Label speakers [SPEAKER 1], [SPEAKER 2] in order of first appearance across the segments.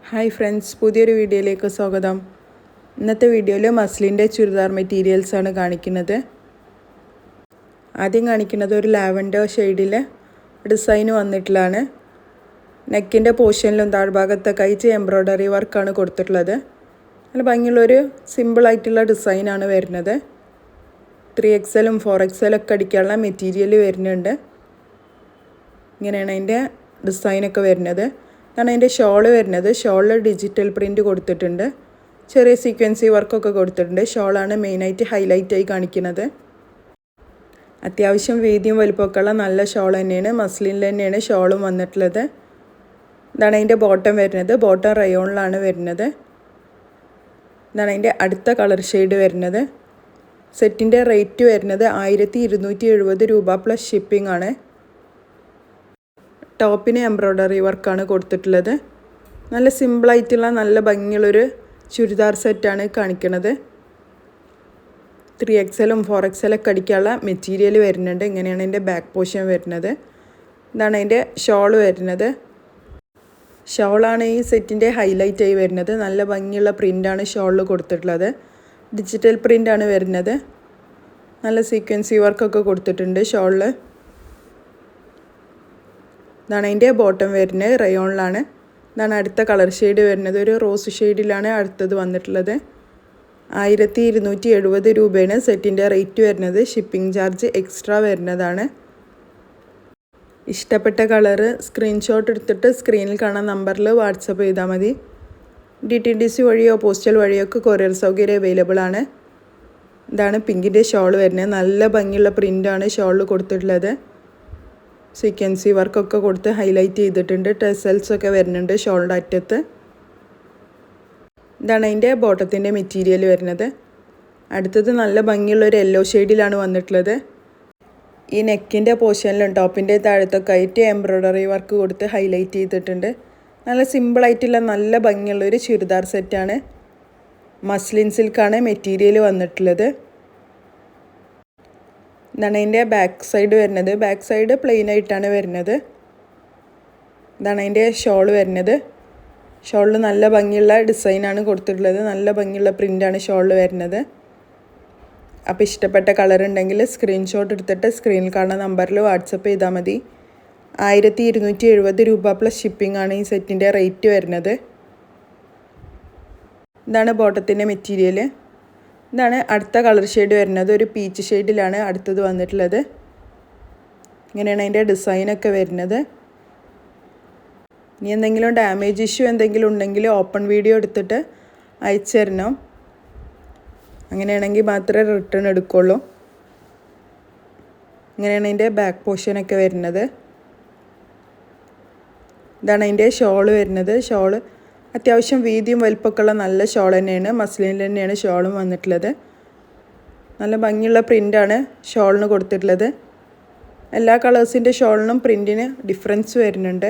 [SPEAKER 1] Hi friends, പുതിയൊരു വീഡിയോയിലേക്ക് സ്വാഗതം. ഇന്നത്തെ വീഡിയോയിൽ മസ്ലിൻ്റെ ചുരിദാർ മെറ്റീരിയൽസാണ് കാണിക്കുന്നത്. ആദ്യം കാണിക്കുന്നത് ഒരു ലാവൻഡർ ഷെയ്ഡിൽ ഡിസൈൻ വന്നിട്ടുള്ളതാണ്. നെക്കിൻ്റെ പോർഷനിലും താഴ്ഭാഗത്തൊക്കെ ആയിട്ട് എംബ്രോയ്ഡറി വർക്കാണ് കൊടുത്തിട്ടുള്ളത്. നല്ല ഭംഗിയുള്ളൊരു സിമ്പിളായിട്ടുള്ള ഡിസൈനാണ് വരുന്നത്. 3XL 4XL ഒക്കെ അടിക്കാനുള്ള മെറ്റീരിയൽ വരുന്നുണ്ട്. ഇങ്ങനെയാണ് അതിൻ്റെ ഡിസൈനൊക്കെ വരുന്നത്. ഇതാണ് അതിൻ്റെ ഷോള് വരുന്നത്. ഷോളിൽ ഡിജിറ്റൽ പ്രിൻറ്റ് കൊടുത്തിട്ടുണ്ട്, ചെറിയ സീക്വൻസി വർക്കൊക്കെ കൊടുത്തിട്ടുണ്ട്. ഷോളാണ് മെയിനായിട്ട് ഹൈലൈറ്റായി കാണിക്കുന്നത്. അത്യാവശ്യം വീതിയും വലുപ്പമൊക്കെയുള്ള നല്ല ഷോൾ തന്നെയാണ്. മസ്ലിനിൽ തന്നെയാണ് ഷോളും വന്നിട്ടുള്ളത്. ഇതാണ് അതിൻ്റെ ബോട്ടം വരുന്നത്. ബോട്ടം റയോണിലാണ് വരുന്നത്. ഇതാണ് അതിൻ്റെ അടുത്ത കളർ ഷെയ്ഡ് വരുന്നത്. സെറ്റിൻ്റെ റേറ്റ് വരുന്നത് 1270 രൂപ പ്ലസ് ഷിപ്പിംഗ് ആണ്. ടോപ്പിന് എംബ്രോയ്ഡറി വർക്കാണ് കൊടുത്തിട്ടുള്ളത്. നല്ല സിമ്പിളായിട്ടുള്ള നല്ല ഭംഗിയുള്ളൊരു ചുരിദാർ സെറ്റാണ് കാണിക്കുന്നത്. 3XL 4XL ഒക്കെ അടിക്കാനുള്ള മെറ്റീരിയൽ വരുന്നുണ്ട്. ഇങ്ങനെയാണ് അതിൻ്റെ ബാക്ക് പോർഷൻ വരുന്നത്. ഇതാണ് അതിൻ്റെ ഷോൾ വരുന്നത്. ഷോളാണ് ഈ സെറ്റിൻ്റെ ഹൈലൈറ്റായി വരുന്നത്. നല്ല ഭംഗിയുള്ള പ്രിൻ്റാണ് ഷോളിൽ കൊടുത്തിട്ടുള്ളത്. ഡിജിറ്റൽ പ്രിൻ്റാണ് വരുന്നത്. നല്ല സീക്വൻസി വർക്കൊക്കെ കൊടുത്തിട്ടുണ്ട് ഷോളിൽ. ഇതാണ് അതിൻ്റെ ബോട്ടം വരുന്നത്. റയോണിലാണ്. ഇതാണ് അടുത്ത കളർ ഷെയ്ഡ് വരുന്നത്. ഒരു റോസ് ഷെയ്ഡിലാണ് അടുത്തത് വന്നിട്ടുള്ളത്. 1270 രൂപയാണ് സെറ്റിൻ്റെ റേറ്റ് വരുന്നത്. ഷിപ്പിംഗ് ചാർജ് എക്സ്ട്രാ വരുന്നതാണ്. ഇഷ്ടപ്പെട്ട കളറ് സ്ക്രീൻഷോട്ട് എടുത്തിട്ട് സ്ക്രീനിൽ കാണുന്ന നമ്പറിൽ വാട്സപ്പ് ചെയ്താൽ മതി. DTDC വഴിയോ പോസ്റ്റൽ വഴിയോ ഒക്കെ കൊറിയർ സൗകര്യം അവൈലബിൾ ആണ്. ഇതാണ് പിങ്കിൻ്റെ ഷോൾ വരുന്നത്. നല്ല ഭംഗിയുള്ള പ്രിൻ്റാണ് ഷോളിൽ കൊടുത്തിട്ടുള്ളത്. സീക്വൻസി വർക്കൊക്കെ കൊടുത്ത് ഹൈലൈറ്റ് ചെയ്തിട്ടുണ്ട്. ടെസൽസ് ഒക്കെ വരുന്നുണ്ട് ഷോളിൻ്റെ അറ്റത്ത്. ഇതാണ് അതിൻ്റെ ബോട്ടത്തിൻ്റെ മെറ്റീരിയൽ വരുന്നത്. അടുത്തത് നല്ല ഭംഗിയുള്ളൊരു യെല്ലോ ഷെയ്ഡിലാണ് വന്നിട്ടുള്ളത്. ഈ നെക്കിൻ്റെ പോർഷനിലും ടോപ്പിൻ്റെ താഴത്തൊക്കെ ആയിട്ട് എംബ്രോയ്ഡറി വർക്ക് കൊടുത്ത് ഹൈലൈറ്റ് ചെയ്തിട്ടുണ്ട്. നല്ല സിമ്പിളായിട്ടുള്ള നല്ല ഭംഗിയുള്ളൊരു ചുരിദാർ സെറ്റാണ്. മസ്ലിൻ സിൽക്കാണ് മെറ്റീരിയൽ വന്നിട്ടുള്ളത്. ഇതാണ് അതിൻ്റെ ബാക്ക് സൈഡ് വരുന്നത്. ബാക്ക് സൈഡ് പ്ലെയിൻ ആയിട്ടാണ് വരുന്നത്. ഇതാണ് അതിൻ്റെ ഷോൾ വരുന്നത്. ഷോളിൽ നല്ല ഭംഗിയുള്ള ഡിസൈനാണ് കൊടുത്തിട്ടുള്ളത്. നല്ല ഭംഗിയുള്ള പ്രിൻ്റാണ് ഷോളിൽ വരുന്നത്. അപ്പോൾ ഇഷ്ടപ്പെട്ട കളർ ഉണ്ടെങ്കിൽ സ്ക്രീൻഷോട്ട് എടുത്തിട്ട് സ്ക്രീനിൽ കാണുന്ന നമ്പറിൽ വാട്സപ്പ് ചെയ്താൽ മതി. 1270 രൂപ പ്ലസ് ഷിപ്പിംഗ് ആണ് ഈ സെറ്റിൻ്റെ റേറ്റ് വരുന്നത്. ഇതാണ് ബോട്ടത്തിൻ്റെ മെറ്റീരിയൽ. ഇതാണ് അടുത്ത കളർ ഷെയ്ഡ് വരുന്നത്. ഒരു പീച്ച് ഷെയ്ഡിലാണ് അടുത്തത് വന്നിട്ടുള്ളത്. ഇങ്ങനെയാണ് അതിൻ്റെ ഡിസൈനൊക്കെ വരുന്നത്. ഇനി എന്തെങ്കിലും ഡാമേജ് ഇഷ്യൂ എന്തെങ്കിലും ഉണ്ടെങ്കിൽ ഓപ്പൺ വീഡിയോ എടുത്തിട്ട് അയച്ചു തരണം. അങ്ങനെയാണെങ്കിൽ മാത്രമേ റിട്ടേൺ എടുക്കുള്ളൂ. ഇങ്ങനെയാണ് അതിൻ്റെ ബാക്ക് പോർഷനൊക്കെ വരുന്നത്. ഇതാണ് അതിൻ്റെ ഷോള് വരുന്നത്. ഷോള് അത്യാവശ്യം വീതിയും വലിപ്പമൊക്കെയുള്ള നല്ല ഷോൾ തന്നെയാണ്. മസ്ലിനിൽ തന്നെയാണ് ഷോളും വന്നിട്ടുള്ളത്. നല്ല ഭംഗിയുള്ള പ്രിൻ്റാണ് ഷോളിന് കൊടുത്തിട്ടുള്ളത്. എല്ലാ കളേഴ്സിൻ്റെ ഷോളിനും പ്രിൻറ്റിന് ഡിഫറൻസ് വരുന്നുണ്ട്.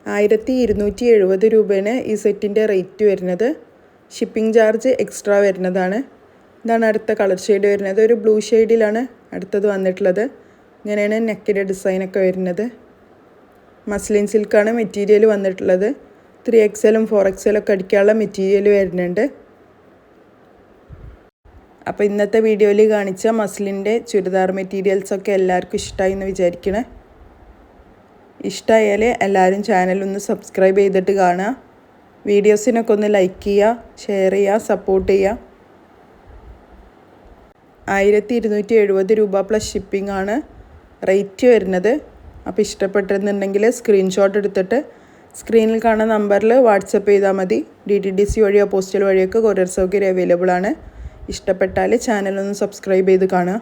[SPEAKER 1] 1270 രൂപയാണ് ഈ സെറ്റിൻ്റെ റേറ്റ് വരുന്നത്. ഷിപ്പിംഗ് ചാർജ് എക്സ്ട്രാ വരുന്നതാണ്. ഇതാണ് അടുത്ത കളർ ഷെയ്ഡ് വരുന്നത്. ഒരു ബ്ലൂ ഷെയ്ഡിലാണ് അടുത്തത് വന്നിട്ടുള്ളത്. ഇങ്ങനെയാണ് നെക്കിൻ്റെ ഡിസൈനൊക്കെ വരുന്നത്. മസ്ലിൻ സിൽക്കാണ് മെറ്റീരിയൽ വന്നിട്ടുള്ളത്. 3XL 4XL ഒക്കെ അടിക്കാനുള്ള മെറ്റീരിയൽ വരുന്നുണ്ട്. അപ്പോൾ ഇന്നത്തെ വീഡിയോയിൽ കാണിച്ച മസ്ലിൻ്റെ ചുരിദാർ മെറ്റീരിയൽസൊക്കെ എല്ലാവർക്കും ഇഷ്ടമായി എന്ന് വിചാരിക്കണേ. ഇഷ്ടമായാൽ എല്ലാവരും ചാനലൊന്ന് സബ്സ്ക്രൈബ് ചെയ്തിട്ട് കാണുക. വീഡിയോസിനൊക്കെ ഒന്ന് ലൈക്ക് ചെയ്യുക, ഷെയർ ചെയ്യുക, സപ്പോർട്ട് ചെയ്യുക. 1270 രൂപ പ്ലസ് ഷിപ്പിംഗ് ആണ് റേറ്റ് വരുന്നത്. അപ്പോൾ ഇഷ്ടപ്പെട്ടെന്നുണ്ടെങ്കിൽ സ്ക്രീൻഷോട്ട് എടുത്തിട്ട് സ്ക്രീനിൽ കാണുന്ന നമ്പറിൽ വാട്സപ്പ് ചെയ്താൽ മതി. DTDC വഴിയോ പോസ്റ്റൽ വഴിയൊക്കെ കൊറിയർ സൗകര്യം അവൈലബിൾ ആണ്. ഇഷ്ടപ്പെട്ടാൽ ചാനലൊന്ന് സബ്സ്ക്രൈബ് ചെയ്ത് കാണുക.